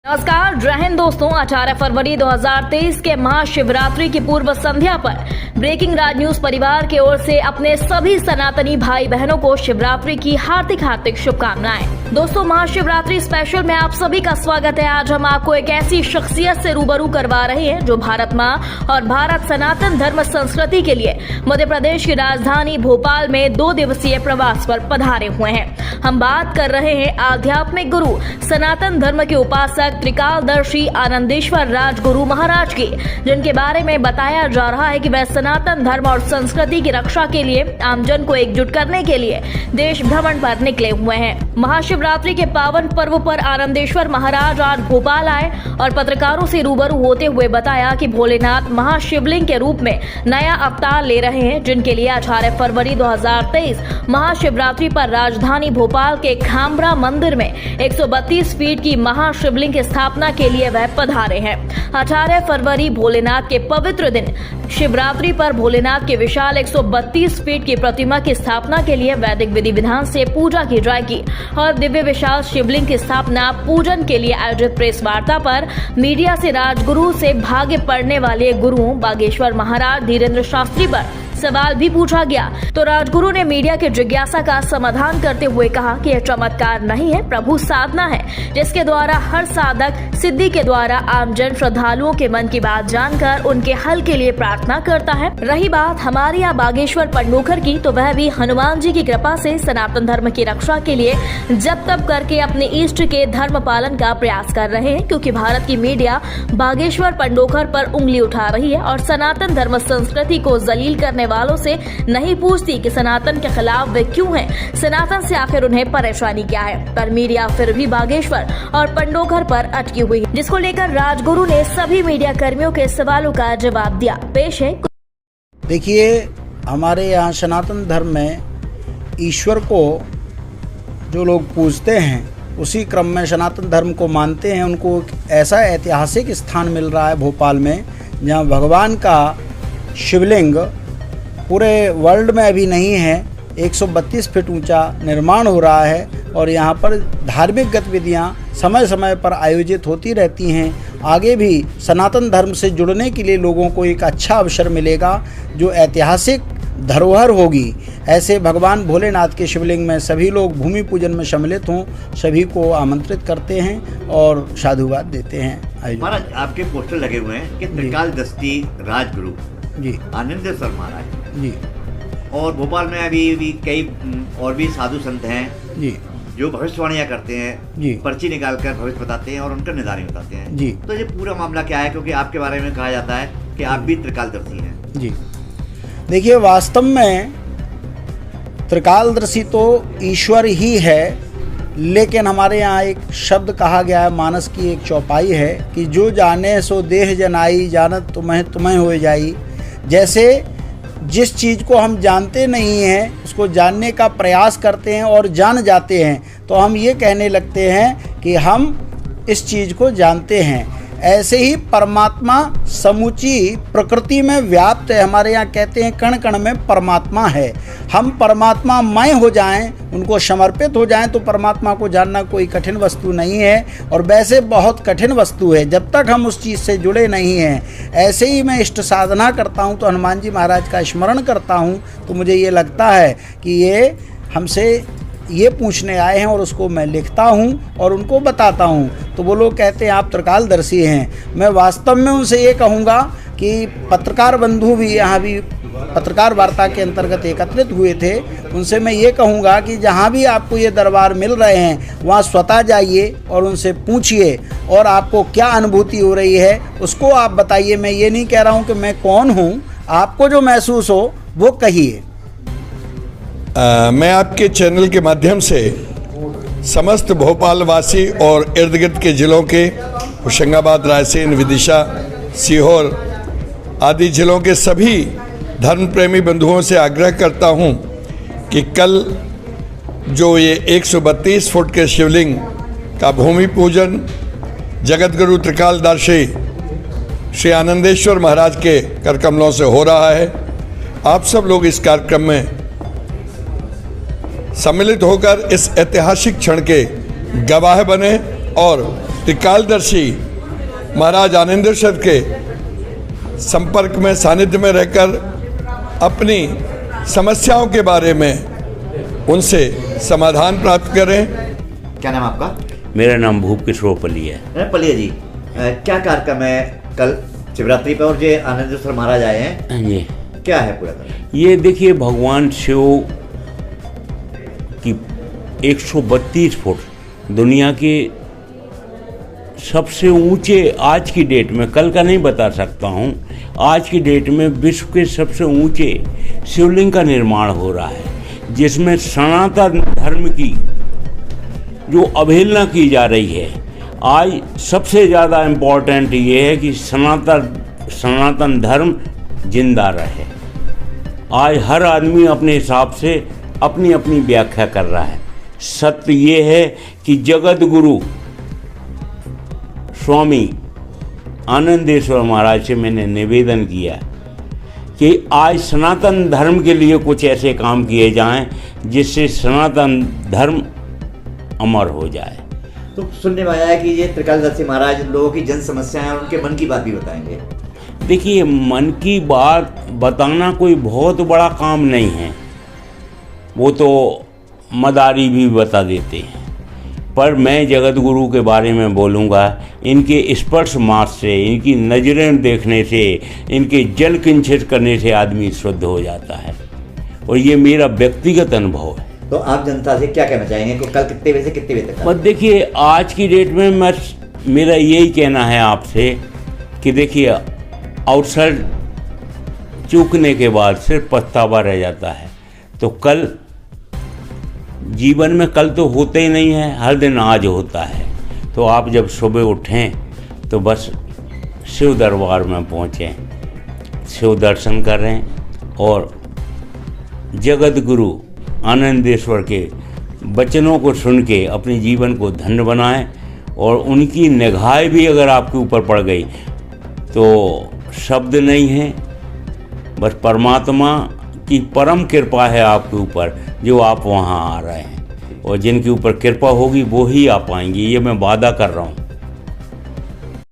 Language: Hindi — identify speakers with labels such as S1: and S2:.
S1: नमस्कार, जय हिंद दोस्तों। 18 फरवरी 2023 के महाशिवरात्रि की पूर्व संध्या पर ब्रेकिंग राज न्यूज परिवार की ओर से अपने सभी सनातनी भाई बहनों को शिवरात्रि की हार्दिक शुभकामनाएं। दोस्तों, महाशिवरात्रि स्पेशल में आप सभी का स्वागत है। आज हम आपको एक ऐसी शख्सियत से रूबरू करवा रहे हैं जो भारत माँ और भारत सनातन धर्म संस्कृति के लिए मध्य प्रदेश की राजधानी भोपाल में 2 दिवसीय प्रवास पर पधारे हुए हैं। हम बात कर रहे हैं आध्यात्मिक गुरु, सनातन धर्म के उपासक, त्रिकालदर्शी आनंदेश्वर राजगुरु महाराज की, जिनके बारे में बताया जा रहा है कि वह सनातन धर्म और संस्कृति की रक्षा के लिए आमजन को एकजुट करने के लिए देश भ्रमण पर निकले हुए हैं। महाशिवरात्रि के पावन पर्व पर आनंदेश्वर महाराज आज भोपाल आए और पत्रकारों से रूबरू होते हुए बताया कि भोलेनाथ महाशिवलिंग के रूप में नया अवतार ले रहे हैं, जिनके लिए 18 फरवरी 2023 महाशिवरात्रि पर राजधानी भोपाल के खामरा मंदिर में 132 फीट की महाशिवलिंग स्थापना के लिए वह पधारे हैं। 18 फरवरी भोलेनाथ के पवित्र दिन शिवरात्रि पर भोलेनाथ के विशाल 132 फीट की प्रतिमा की स्थापना के लिए वैदिक विधि विधान से पूजा की जाएगी और दिव्य विशाल शिवलिंग की स्थापना पूजन के लिए आयोजित प्रेस वार्ता पर मीडिया से राजगुरु से भागे पड़ने वाले गुरुओं बागेश्वर महाराज धीरेन्द्र शास्त्री पर सवाल भी पूछा गया, तो राजगुरु ने मीडिया के जिज्ञासा का समाधान करते हुए कहा कि यह चमत्कार नहीं है, प्रभु साधना है, जिसके द्वारा हर साधक सिद्धि के द्वारा आमजन श्रद्धालुओं के मन की बात जानकर उनके हल के लिए प्रार्थना करता है। रही बात हमारे यहाँ बागेश्वर पंडोखर की, तो वह भी हनुमान जी की कृपा से सनातन धर्म की रक्षा के लिए जप तप करके अपने इष्ट के धर्म पालन का प्रयास कर रहे हैं, क्योंकि भारत की मीडिया बागेश्वर पंडोखर पर उंगली उठा रही है और सनातन धर्म संस्कृति को जलील करने वालों से नहीं पूछती कि सनातन के खिलाफ वे क्यों हैं, सनातन से आखिर उन्हें परेशानी क्या है। पर मीडिया फिर भी बागेश्वर और पंडोखर पर अटकी हुई है, जिसको लेकर राजगुरु ने सभी मीडिया कर्मियों के सवालों का जवाब दिया। पेश है।
S2: देखिए, हमारे यहाँ सनातन धर्म में ईश्वर को जो लोग पूजते हैं, उसी क्रम में सनातन धर्म को मानते हैं। उनको ऐसा ऐतिहासिक स्थान मिल रहा है भोपाल में, जहाँ भगवान का शिवलिंग पूरे वर्ल्ड में अभी नहीं है। 132 फीट ऊंचा निर्माण हो रहा है और यहाँ पर धार्मिक गतिविधियाँ समय समय पर आयोजित होती रहती हैं। आगे भी सनातन धर्म से जुड़ने के लिए लोगों को एक अच्छा अवसर मिलेगा, जो ऐतिहासिक धरोहर होगी। ऐसे भगवान भोलेनाथ के शिवलिंग में सभी लोग भूमि पूजन में सम्मिलित हों, सभी को आमंत्रित करते हैं और साधुवाद देते हैं।
S3: महाराज, आपके पोस्टर लगे हुए हैं कि त्रिकालदर्शी राजगुरु
S2: जी
S3: आनंदेश्वर महाराज
S2: जी,
S3: और भोपाल में अभी कई और भी साधु संत हैं
S2: जी,
S3: जो भविष्यवाणियां करते हैं
S2: जी,
S3: पर्ची निकालकर भविष्य बताते हैं और उनका निदान बताते हैं
S2: जी।
S3: तो ये पूरा मामला क्या है, क्योंकि आपके बारे में कहा जाता है कि आप भी त्रिकालदर्शी हैं।
S2: जी, देखिए, वास्तव में त्रिकालदर्शी तो ईश्वर ही है, लेकिन हमारे यहाँ एक शब्द कहा गया है, मानस की एक चौपाई है कि जो जाने सो देह जनाई, जानत तुम्हें तुम्हें हो जाई। जैसे जिस चीज़ को हम जानते नहीं हैं, उसको जानने का प्रयास करते हैं और जान जाते हैं, तो हम ये कहने लगते हैं कि हम इस चीज़ को जानते हैं। ऐसे ही परमात्मा समूची प्रकृति में व्याप्त है। हमारे यहाँ कहते हैं कण कण में परमात्मा है। हम परमात्मामय हो जाएं, उनको समर्पित हो जाएं, तो परमात्मा को जानना कोई कठिन वस्तु नहीं है, और वैसे बहुत कठिन वस्तु है जब तक हम उस चीज़ से जुड़े नहीं हैं। ऐसे ही मैं इष्ट साधना करता हूँ तो हनुमान जी महाराज का स्मरण करता हूँ, तो मुझे ये लगता है कि ये हमसे ये पूछने आए हैं और उसको मैं लिखता हूँ और उनको बताता हूँ। तो वो लोग कहते हैं आप त्रिकालदर्शी हैं। मैं वास्तव में उनसे ये कहूँगा कि पत्रकार बंधु भी यहाँ भी पत्रकार वार्ता के अंतर्गत एकत्रित हुए थे, उनसे मैं ये कहूँगा कि जहाँ भी आपको ये दरबार मिल रहे हैं, वहाँ स्वतः जाइए और उनसे पूछिए, और आपको क्या अनुभूति हो रही है उसको आप बताइए। मैं ये नहीं कह रहा हूँ कि मैं कौन हूँ, आपको जो महसूस हो वो कहिए।
S4: मैं आपके चैनल के माध्यम से समस्त भोपाल वासी और इर्द गिर्द के ज़िलों के होशंगाबाद, रायसेन, विदिशा, सीहोर आदि ज़िलों के सभी धर्म प्रेमी बंधुओं से आग्रह करता हूं कि कल जो ये 132 फुट के शिवलिंग का भूमि पूजन जगत गुरु त्रिकालदर्शी श्री आनंदेश्वर महाराज के कर कमलों से हो रहा है। आप सब लोग इस कार्यक्रम में सम्मिलित होकर इस ऐतिहासिक क्षण के गवाह बने और त्रिकालदर्शी महाराज आनंदेश्वर के संपर्क में, सानिध्य में रहकर अपनी समस्याओं के बारे में उनसे समाधान प्राप्त करें।
S3: क्या नाम आपका?
S5: मेरा नाम भूप किशोर पल्ली है।
S3: पलिया जी, क्या कार्यक्रम है कल शिवरात्रि पर और जो आनंदेश्वर महाराज आए हैं,
S5: ये
S3: क्या है पूरा कार्यक्रम?
S5: ये देखिए, भगवान शिव की 132 फुट दुनिया के सबसे ऊंचे, आज की डेट में, कल का नहीं बता सकता हूँ, आज की डेट में विश्व के सबसे ऊंचे शिवलिंग का निर्माण हो रहा है, जिसमें सनातन धर्म की जो अवहेलना की जा रही है। आज सबसे ज़्यादा इम्पोर्टेंट ये है कि सनातन धर्म जिंदा रहे। आज हर आदमी अपने हिसाब से अपनी अपनी व्याख्या कर रहा है। सत्य ये है कि जगत गुरु स्वामी आनंदेश्वर महाराज से मैंने निवेदन किया कि आज सनातन धर्म के लिए कुछ ऐसे काम किए जाएं जिससे सनातन धर्म अमर हो जाए।
S3: तो सुनने में आया है कि ये त्रिकालदर्शी महाराज लोगों की जन समस्याएं और उनके मन की बात भी बताएंगे।
S5: देखिए, मन की बात बताना कोई बहुत बड़ा काम नहीं है, वो तो मदारी भी बता देते हैं, पर मैं जगत गुरु के बारे में बोलूँगा। इनके स्पर्श मास से, इनकी नज़रें देखने से, इनके जल किंचित करने से आदमी शुद्ध हो जाता है, और ये मेरा व्यक्तिगत अनुभव है।
S3: तो आप जनता से क्या कहना चाहेंगे कि कल कितने बजे से कितने बजे तक?
S5: बस देखिए, आज की डेट में मेरा यही कहना है आपसे कि देखिए, अवसर चूकने के बाद सिर्फ पछतावा रह जाता है। तो कल जीवन में कल तो होते ही नहीं है, हर दिन आज होता है। तो आप जब सुबह उठें तो बस शिव दरबार में पहुँचें, शिव दर्शन करें और जगत गुरु आनंदेश्वर के वचनों को सुन के अपने जीवन को धन्य बनाएं। और उनकी निगाहें भी अगर आपके ऊपर पड़ गई तो शब्द नहीं है, बस परमात्मा की परम कृपा है आपके ऊपर, जो आप वहाँ आ रहे हैं, और जिनके ऊपर कृपा होगी वो ही आ पाएंगे, ये मैं वादा कर रहा हूँ।